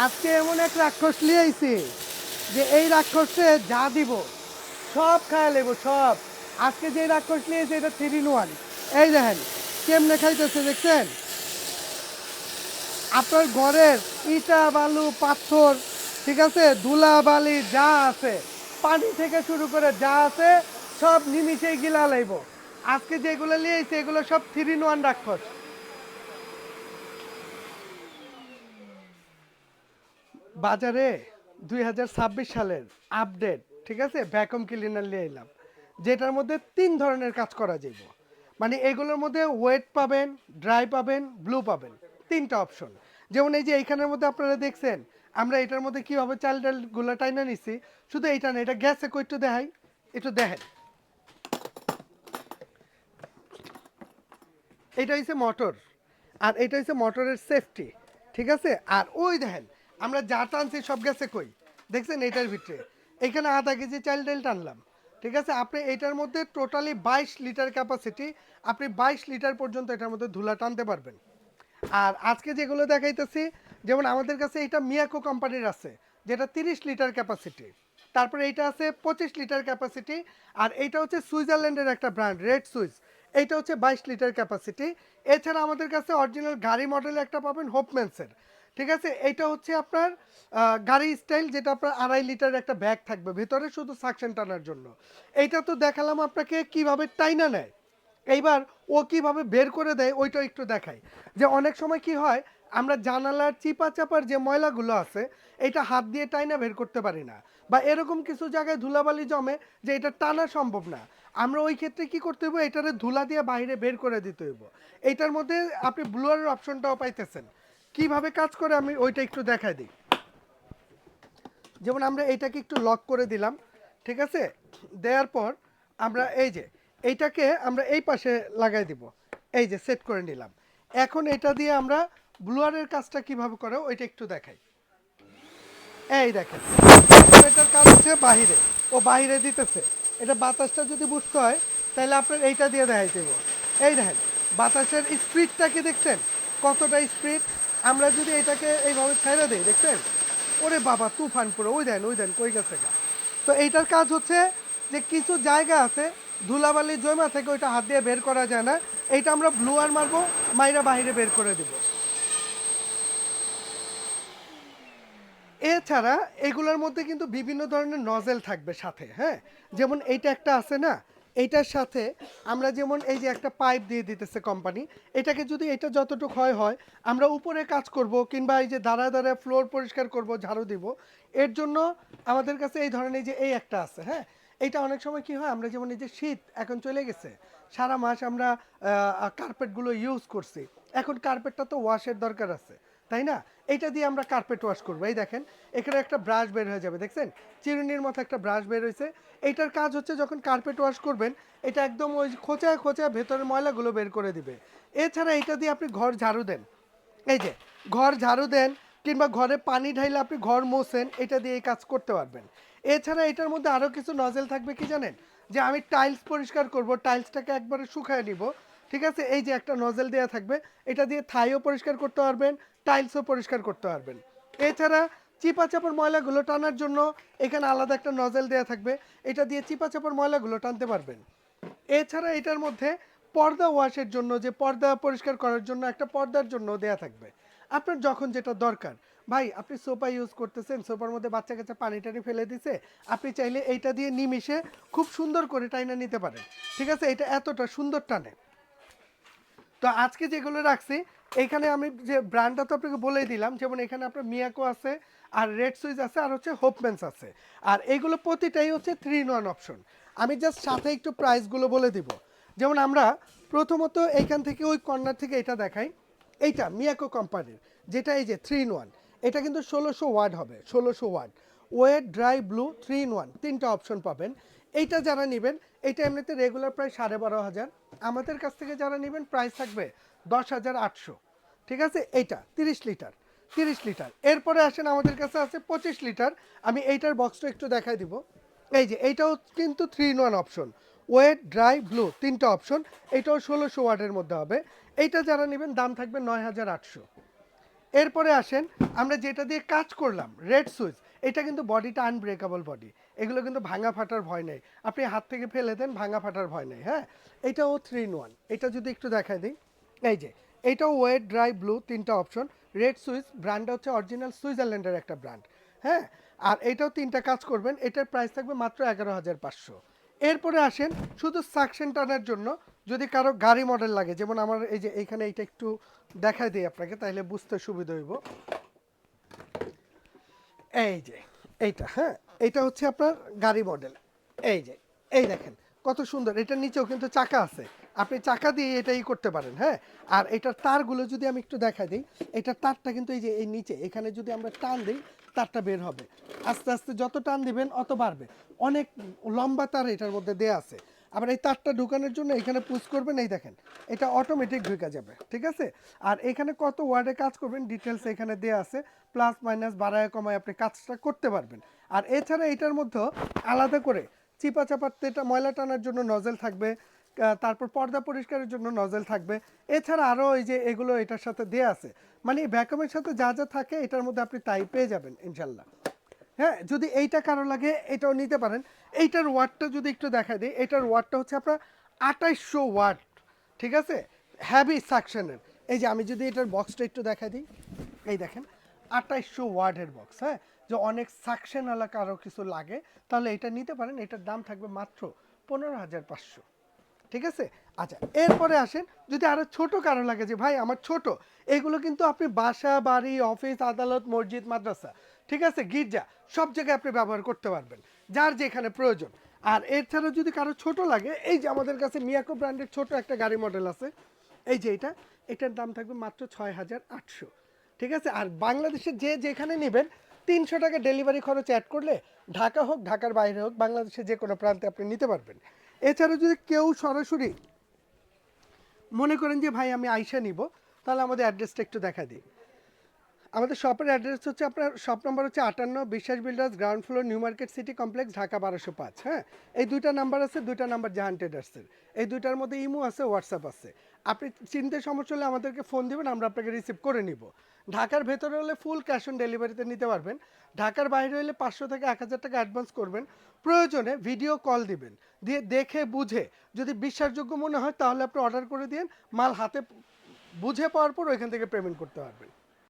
আজকে এমন এক রাক্ষস নিয়ে আইছি যে এই রাক্ষসে যা দিব সব খায় লেব সব। আজকে যে রাক্ষস নিয়েছে এটা 3 in 1। এই দেখেন কেমনে খাইতেছে দেখছেন। আপনার ঘরের ইটা বালু পাথর, ঠিক আছে, ধুলা বালি যা আছে, পানি থেকে শুরু করে যা আছে সব নিমিশেই গিলা লাইব। আজকে যেগুলো নিয়েছে এগুলো সব 3 in 1 রাক্ষস। বাজারে 2026 সালের আপডেট, ঠিক আছে, ভ্যাকুয়াম ক্লিনার নিয়ে এলাম, যেটার মধ্যে 3 ধরনের কাজ করা যাইব। মানে এগুলোর মধ্যে ওয়েট পাবেন, ড্রাই পাবেন, ব্লু পাবেন, 3টা অপশন। যেমন এই যে এইখানের মধ্যে আপনারা দেখছেন আমরা এটার মধ্যে কীভাবে চাল ডালগুলো টাইনা নিছি। শুধু এইটা না, এটা গ্যাসে একটু দেখাই, একটু দেখেন। এটা হচ্ছে মোটর, আর এটা হচ্ছে মোটরের সেফটি, ঠিক আছে। আর ওই দেখেন আমরা যা টানছি সব গেছে কই, দেখছেন এটার ভিতরে। এখানে আধা কেজি চাল ডাল টানলাম, ঠিক আছে। আপনি এটার মধ্যে টোটালি 22 লিটার ক্যাপাসিটি, আপনি 22 লিটার পর্যন্ত এটার মধ্যে ধুলা টানতে পারবেন। আর আজকে যেগুলো দেখাইতেছি, যেমন আমাদের কাছে এটা মিয়াকো কোম্পানির আছে, যেটা 30 লিটার ক্যাপাসিটি। তারপরে এইটা আছে 25 লিটার ক্যাপাসিটি। আর এইটা হচ্ছে সুইজারল্যান্ডের একটা ব্র্যান্ড, রেড সুইস। এইটা হচ্ছে 22 লিটার ক্যাপাসিটি। এছাড়া আমাদের কাছে অরিজিনাল গাড়ি মডেল একটা পাবেন হোপম্যান্সের, ঠিক আছে। এইটা হচ্ছে আপনার গাড়ি স্টাইল, যেটা আপনার 2.5 লিটার একটা ব্যাগ থাকবে ভিতরে শুধু সাকশন টানার জন্য। এইটা তো দেখালাম আপনাকে কিভাবে টাইনা নেয়। এইবার ও কিভাবে বের করে দেয় ওইটা একটু দেখাই। যে অনেক সময় কি হয়, আমরা জানালার চিপা চাপার যে ময়লাগুলো আছে এটা হাত দিয়ে টাইনা বের করতে পারি না, বা এরকম কিছু জায়গায় ধুলাবালি জমে যে এটা টানা সম্ভব না। আমরা ওই ক্ষেত্রে কি করতে হইব, এটারে ধুলা দিয়ে বাইরে বের করে দিতে হইব। এইটার মধ্যে আপনি ব্লুয়ারের অপশনটাও পাইতেছেন। কিভাবে কাজ করে আমি ওইটা একটু দেখাই দিই। যেমন আমরা এইটাকে একটু লক করে দিলাম, ঠিক আছে। দেওয়ার পর আমরা এই যে এইটাকে আমরা এই পাশে লাগাই দিব, এই যে সেট করে নিলাম। এখন এটা দিয়ে আমরা ব্লুয়ারের কাজটা কিভাবে করে ওইটা একটু দেখাই। এই দেখেন, এখন এটার কাজ হচ্ছে বাহিরে, ও বাহিরে দিতেছে। এটা বাতাসটা যদি বুঝতে হয় তাহলে আপনার এইটা দিয়ে দেখাই দেব। এই দেখেন বাতাসের স্পিডটা কি দেখছেন, কতটা স্পিড। আমরা যদি এটাকে এইভাবে ছেড়ে দিই দেখছেন, ওরে বাবা তুফান পুরো, ওই দেন কই গেছে গা। তো এইটার কাজ হচ্ছে যে কিছু জায়গা আছে ধুলাবালি জমা থেকে ওইটা হাত দিয়ে বের করা যায় না, এইটা আমরা ব্লুয়ার মারবো, মাইরা বাহিরে বের করে দেবো। এছাড়া এগুলোর মধ্যে কিন্তু বিভিন্ন ধরনের নজেল থাকবে সাথে, হ্যাঁ। যেমন এইটা একটা আছে না, এইটার সাথে আমরা যেমন এই যে একটা পাইপ দিয়ে দিতেছে কোম্পানি, এটাকে যদি এটা যতটুকু হয় আমরা উপরে কাজ করব কিংবা এই যে দাঁড়ায় দাঁড়ায় ফ্লোর পরিষ্কার করব, ঝাড়ু দিব, এর জন্য আমাদের কাছে এই ধরনের যে এই একটা আছে, হ্যাঁ। এইটা অনেক সময় কি হয়, আমরা যেমন এই যে শীত এখন চলে গেছে, সারা মাস আমরা কার্পেটগুলো ইউজ করছি, এখন কার্পেটটা তো ওয়াশের দরকার আছে, তাই না। এইটা দিয়ে আমরা কার্পেট ওয়াশ করবো। এই দেখেন এখানে একটা ব্রাশ বের হয়ে যাবে, দেখছেন চিরুনির মতো একটা ব্রাশ বের হয়েছে। এইটার কাজ হচ্ছে যখন কার্পেট ওয়াশ করবেন এটা একদম ওই খোঁচায় খোঁচায় ভেতরের ময়লাগুলো বের করে দিবে। এছাড়া এইটা দিয়ে আপনি ঘর ঝাড়ু দেন, এই যে ঘর ঝাড়ু দেন, কিংবা ঘরে পানি ঢাইলে আপনি ঘর মোছেন, এটা দিয়ে এই কাজ করতে পারবেন। এছাড়া এটার মধ্যে আরও কিছু নজেল থাকবে কি জানেন, যে আমি টাইলস পরিষ্কার করব, টাইলসটাকে একবারে শুকায় নিব, ঠিক আছে। এই যে একটা নজেল দেওয়া থাকবে, এটা দিয়ে থাইও পরিষ্কার করতে পারবেন, টাইলসও পরিষ্কার করতে পারবেন। এছাড়া চিপা চাপড় ময়লাগুলো টানার জন্য এখানে আলাদা একটা নজেল দেওয়া থাকবে, এটা দিয়ে চিপা চাপড় ময়লাগুলো টানতে পারবেন। এছাড়া এটার মধ্যে পর্দা ওয়াশের জন্য, যে পর্দা পরিষ্কার করার জন্য একটা পর্দার জন্য দেয়া থাকবে। আপনার যখন যেটা দরকার, ভাই আপনি সোপা ইউজ করতেছেন, সোপার মধ্যে বাচ্চা কাচ্চা পানি টানি ফেলে দিছে, আপনি চাইলে এইটা দিয়ে নিমিশে খুব সুন্দর করে টাইনা নিতে পারেন, ঠিক আছে। এটা এতটা সুন্দর টানে। তো আজকে যেগুলো রাখছি এইখানে আমি যে ব্র্যান্ডটা তো আপনাকে বলেই দিলাম, যেমন এখানে আপনার মিয়াকো আছে, আর রেড সুইচ আছে, আর হচ্ছে হোপম্যান্স আছে। আর এগুলো প্রতিটাই হচ্ছে 3 in 1 অপশন। আমি জাস্ট সাথে একটু প্রাইসগুলো বলে দিব। যেমন আমরা প্রথমত এইখান থেকে ওই কর্নার থেকে এটা দেখাই, এইটা মিয়াকো কোম্পানির, যেটা এই যে 3 in 1, এটা কিন্তু 1600 ওয়াট হবে, 1600 watt. Wet dry blue 3 in 1, 3টা অপশন পাবেন। এইটা যারা নেবেন এইটা এমনিতে রেগুলার প্রায় 12,500, আমাদের কাছ থেকে যারা নেবেন প্রাইস থাকবে 10,800, ঠিক আছে। এইটা 30 লিটার, 30 লিটার। এরপরে আসেন আমাদের কাছে আছে 25 লিটার, আমি এইটার বক্সটা একটু দেখাই দিব। এই যে এইটাও কিন্তু 3 in 1 option, wet dry blue 3টা অপশন, এইটাও 1600 ওয়াটের মধ্যে হবে। এইটা যারা নেবেন দাম থাকবে 9,800। এরপরে আসেন আমরা যেটা দিয়ে কাজ করলাম রেড সুইচ, এটা কিন্তু বডিটা আনব্রেকেবল বডি, এগুলো কিন্তু ভাঙা ফাটার ভয় নেই, আপনি হাত থেকে ফেলে দেন ভাঙা ফাটার ভয় নেই। হ্যাঁ, এটাও 3 in 1, এটা যদি একটু দেখাই দিই, এই যে এটাও ওয়েট ড্রাই ব্লু তিনটা অপশন। রেড সুইচ ব্র্যান্ডটা হচ্ছে অরিজিনাল সুইজারল্যান্ডের একটা ব্র্যান্ড। হ্যাঁ, আর এটাও তিনটা কাজ করবেন, এটার প্রাইস থাকবে মাত্র 11,500। এরপরে আসেন শুধু সাকশন টানার জন্য, যদি কারো গাড়ি মডেল লাগে, যেমন আমার এই যে এইখানে এইটা একটু দেখাই দিই আপনাকে, তাইলে বুঝতে সুবিধা হইব। এই যে এইটা, হ্যাঁ এইটা হচ্ছে আপনার গাড়ি মডেল। এই যে এই দেখেন কত সুন্দর, এটার নিচেও কিন্তু চাকা আছে, আপনি চাকা দিয়ে এটাই করতে পারেন। হ্যাঁ, আর এটার তারগুলো যদি আমি একটু দেখা দিই, এটার তারটা কিন্তু এই যে এই নিচে এখানে যদি আমরা টান দিই তারটা বের হবে, আস্তে আস্তে যত টান দিবেন অত বাড়বে, অনেক লম্বা তার এটার মধ্যে দেয়া আছে। আবার এই তারটা ঢুকানোর জন্য এখানে পুশ করবেন, এই দেখেন এটা অটোমেটিক ঢুকে যাবে, ঠিক আছে। আর এখানে কত ওয়ার্ডে কাজ করবেন ডিটেলস এখানে দেয়া আছে, প্লাস মাইনাস বাড়ায় কমায় আপনি কাজটা করতে পারবেন। আর এছাড়া এটার মধ্যে আলাদা করে চিপা চাপাতে এটা ময়লা টানার জন্য নজেল থাকবে, তারপর পর্দা পরিষ্কারের জন্য নজেল থাকবে। এছাড়া আরও এই যে এগুলো এটার সাথে দেয়া আছে, মানে ভ্যাকুমের সাথে যা যা থাকে এটার মধ্যে আপনি তাই পেয়ে যাবেন ইনশাল্লাহ। হ্যাঁ, যদি এইটা কারো লাগে এটাও নিতে পারেন। এইটার ওয়াটটা যদি একটু দেখা দিই, এটার ওয়াটটা হচ্ছে আপনার 2800 ওয়াট, ঠিক আছে, হ্যাভি সাকশনের। এই যে আমি যদি এটার বক্সটা একটু দেখা দিই, এই দেখেন 2800 ওয়াটের বক্স। হ্যাঁ, যে অনেক সাকশনওয়ালা কারো কিছু লাগে তাহলে এটা নিতে পারেন, এটার দাম থাকবে মাত্র 15,500, ঠিক আছে। আচ্ছা, এরপরে আসেন যদি আরো ছোট কারো লাগে যে ভাই আমার ছোট, এগুলো কিন্তু আপনি বাসা বাড়ি অফিস আদালত মসজিদ মাদ্রাসা, ঠিক আছে, গির্জা, সব জায়গায় আপনি ব্যবহার করতে পারবেন যার যেখানে প্রয়োজন। আর এছাড়াও যদি কারো ছোট লাগে, এই যে আমাদের কাছে মিয়াকো ব্র্যান্ডের ছোট একটা গাড়ি মডেল আছে, এই যে এটার দাম থাকবে মাত্র 6,800, ঠিক আছে। আর বাংলাদেশে যে যেখানে নেবেন 300 টাকা ডেলিভারি খরচ অ্যাড করলে ঢাকা হোক ঢাকার বাইরে হোক বাংলাদেশের যে কোনো প্রান্তে আপনি নিতে পারবেন। এছাড়া যদি কেউ সরাসরি মনে করেন যে ভাই আমি আইসা নিব, তাহলে আমাদের অ্যাড্রেসটা একটু দেখা দিই। আমাদের শপের অ্যাড্রেস হচ্ছে আপনার শপ নম্বর হচ্ছে 58 বিশ্বাস builders, ground floor, new market city complex, Dhaka 1205। হ্যাঁ, এই দুইটা নাম্বার আছে, দুইটা নাম্বার জাহান ট্রেডার্সের, এই দুইটার মধ্যে ইমো আছে হোয়াটসঅ্যাপ আছে। আপনি চিনতে সমস্যা হলে আমাদেরকে ফোন দিবেন, আমরা আপনাকে রিসিভ করে নিব। ঢাকার ভেতরে হলে ফুল ক্যাশ অন ডেলিভারিতে নিতে পারবেন, ঢাকার বাইরে হলে 500 থেকে 1000 টাকা অ্যাডভান্স করবেন, প্রয়োজনে ভিডিও কল দিবেন, দিয়ে দেখে বুঝে যদি বিশ্বাসযোগ্য মনে হয় তাহলে আপনি অর্ডার করে দিন, মাল হাতে বুঝে পাওয়ার পর ওইখান থেকে পেমেন্ট করতে পারবেন।